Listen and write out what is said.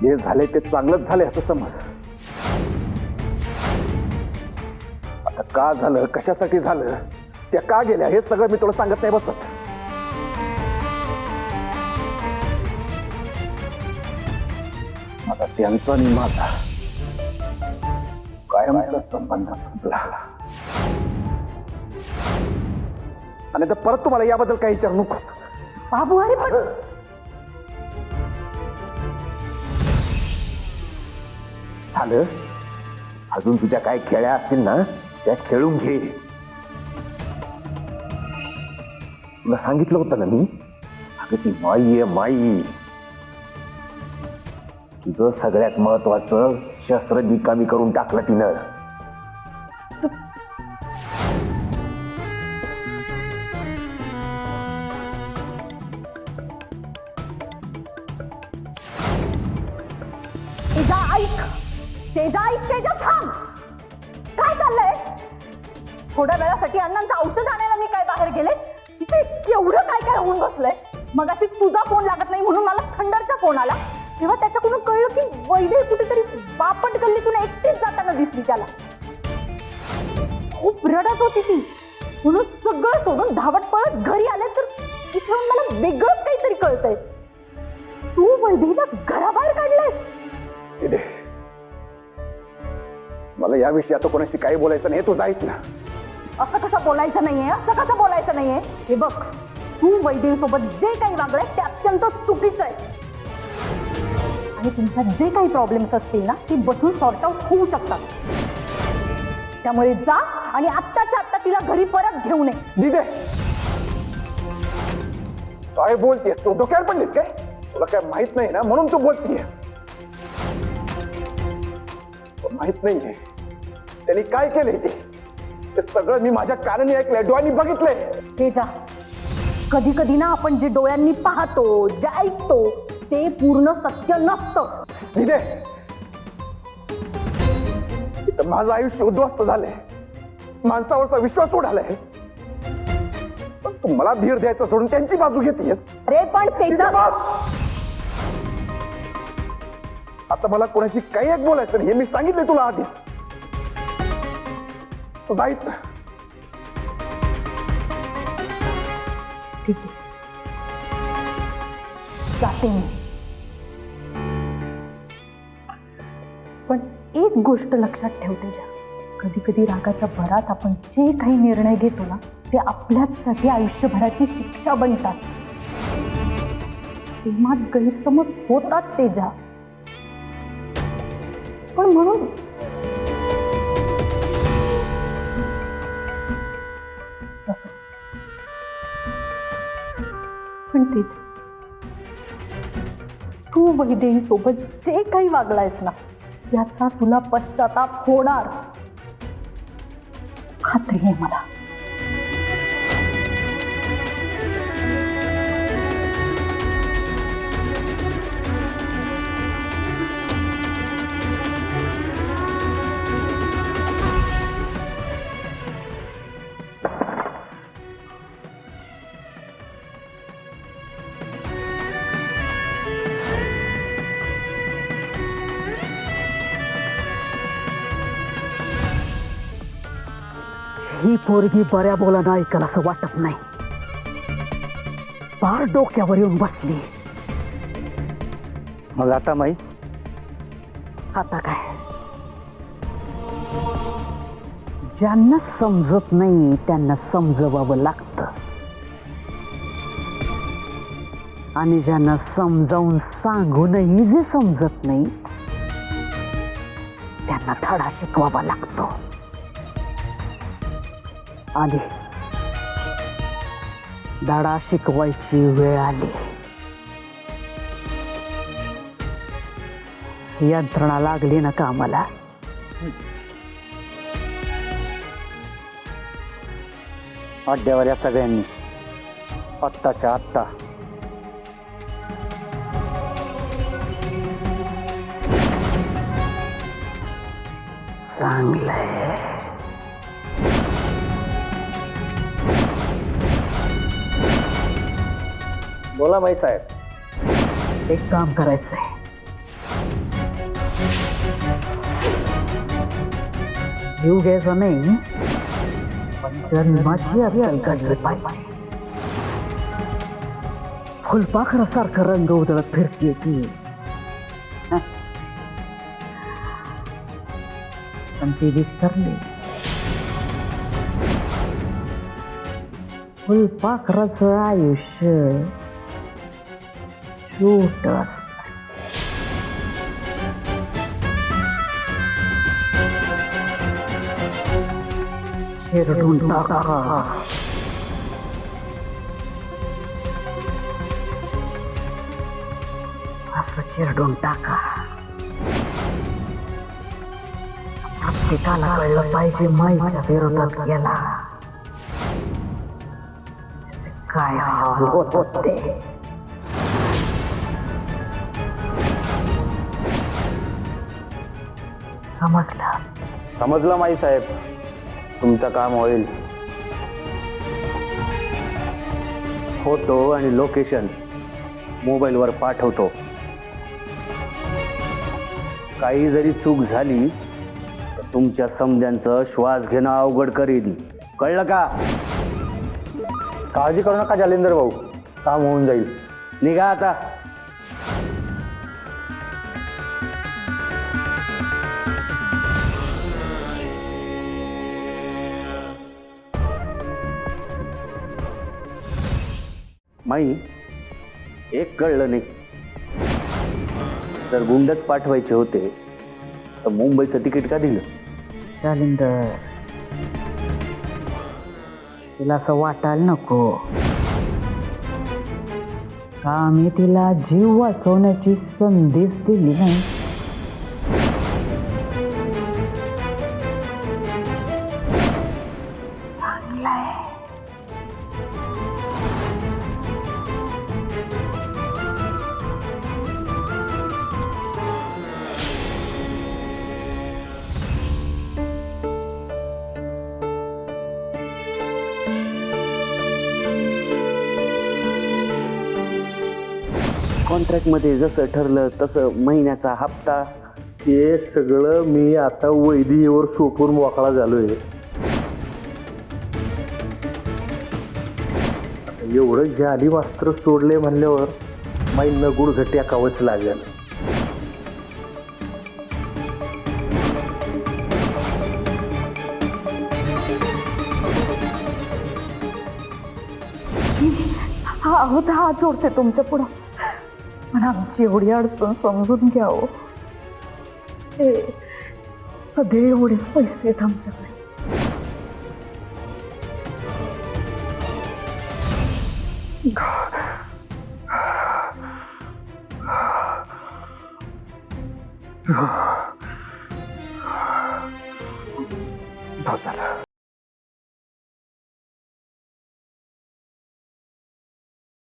जे झाले ते चांगलंच झाले असं समज. आता का झालं, कशासाठी झालं, त्या का गेल्या हे सगळं मी तुला सांगत नाही बसत. आता त्यांचा आणि माझा कायमचा संबंध संपला. आणि तर परत तुम्हाला याबद्दल काही विचारू नको. बाबू अरे पण झालं. अजून तुझ्या काय खेळ्या असतील ना त्या खेळून घे. तुला सांगितलं होतं ना मी, अगं ती माई आहे माई. तुझं सगळ्यात महत्वाचं शस्त्र निकामी करून टाकलं तिनं. तेजा ऐक, तेजा ऐक, तेजा थांब. काय चाललंय? थोड्या वेळासाठी अण्णांचं औषध आणायला मी काय बाहेर गेले, तिथे एवढं काय काय होऊन बसलंय. मगाशी तुझा फोन लागत नाही म्हणून मला खंडरचा फोन आला. तेव्हा त्याच्याकडून कळलं की वैदे कुठेतरी बापट गल्लीतून एकटीच जाताना दिसली त्याला. खूप रडत होती ती, म्हणून सगळं सोडून धावत पळत घरी आले तर इथे मला वेगळंच काहीतरी कळतंय. तू वैदेला घराबाहेर काढलंय. मला याविषयी आता कोणाशी काही बोलायचं नाही, तू जायच ना. असं कसं बोलायचं नाहीये, असं कसं बोलायचं नाहीये. हे बघ, तू वैदेवीसोबत जे काही वागलंय ते अत्यंत चुकीचं आहे. आणि तुमच्यात जे काही प्रॉब्लेम्स असतील ना ती बसून सॉर्ट आउट होऊ शकतात. त्यामुळे जा आणि आत्ताच्या आत्ता तिला घरी परत घेऊन ये. दिदे काय बोलतेस तू? डोक्यावर पडलीस काय? तुला काय माहित नाही ना म्हणून तू बोलतीये. माहित नाहीये त्यांनी काय केलंय ते सगळं मी माझ्या कानाने ऐकलंय, डोळ्यांनी बघितलंय. ते जा. कधी कधी ना आपण जे डोळ्यांनी पाहतो, जे ऐकतो ते पूर्ण सत्य नसतं. दिदे इथं माझं आयुष्य उद्ध्वस्त झालंय, माणसावरचा विश्वास उडालाय. पण तू मला धीर द्यायचा सोडून त्यांची बाजू घेतेस. अरे पण तेजा, आता मला कोणाशी काही एक बोलायचं नाही हे मी सांगितलंय तुला आधी. तू जायच ना. ठीक आहे, जाते मी. पण एक गोष्ट लक्षात ठेवते जा, कधी कधी रागाच्या भरात आपण जे काही निर्णय घेतो ना ते आपल्यासाठी आयुष्यभराची शिक्षा बनतात. प्रेमात गैरसमज होतात तेजा, पण म्हणून पण तेजा, तू वैदेही सोबत जे काही वागलायस ना याचा तुला पश्चाताप होणार, खात्री आहे मला. ही पोरगी बऱ्या बोलानं ऐकल असं वाटत नाही. फार डोक्यावर येऊन बसली. मग आता माई आता काय, ज्यांना समजत नाही त्यांना समजवावं लागतं आणि ज्यांना समजावून सांगूनही जे समजत नाही त्यांना धडा शिकवावा लागतो. आली धडा शिकवायची वेळ आली. यंत्रणा लागली ना कामाला. अड्ड्यावर या सगळ्यांनी आत्ताच्या आत्ता. चांगलंय. बोला माई साहेब. एक काम करायचंय. जीव घ्यायचा नाही, पण जन्माची अक्कल काढली पाहिजे. फुलपाखरासारखं रंग उधळत फिरते ती, पण ती विसरली. फुलपाखराचं आयुष्य छोट असतं. चिरडून टाका. असं चिरडून टाका. प्रत्येकाला कळलं पाहिजे माईच्या विरोधात गेला काय हाल होत होते. समजलं माई साहेब, तुमचं काम होईल. फोटो आणि लोकेशन मोबाईलवर पाठवतो. काही जरी चूक झाली तर तुमच्या समध्यांचं श्वास घेणं अवघड करीन. कळलं का? काळजी करू नका जालिंदर भाऊ, काम होऊन जाईल. निघा आता. माई, एक कळलं नाही, जर गुंडच पाठवायचे होते तर मुंबईचं तिकीट का दिलं? जालिंदर, तिला असं वाटायला नको का आम्ही तिला जीव वाचवण्याची संधीच दिली नाही. कॉन्ट्रॅक्टमध्ये जसं ठरलं तसं महिन्याचा हप्ता, ते सगळं मी आता वैदिवर सोपून मोकळा झालोय. एवढं जाली वस्त्र सोडले म्हणल्यावर माईंना गुडघट टाकावंच लागेल. हात जोडते तुमच्या पुढं, पण आमची एवढी अडचण समजून घ्यावं. हे सगळे एवढे पैसे आहेत आमच्याकडे.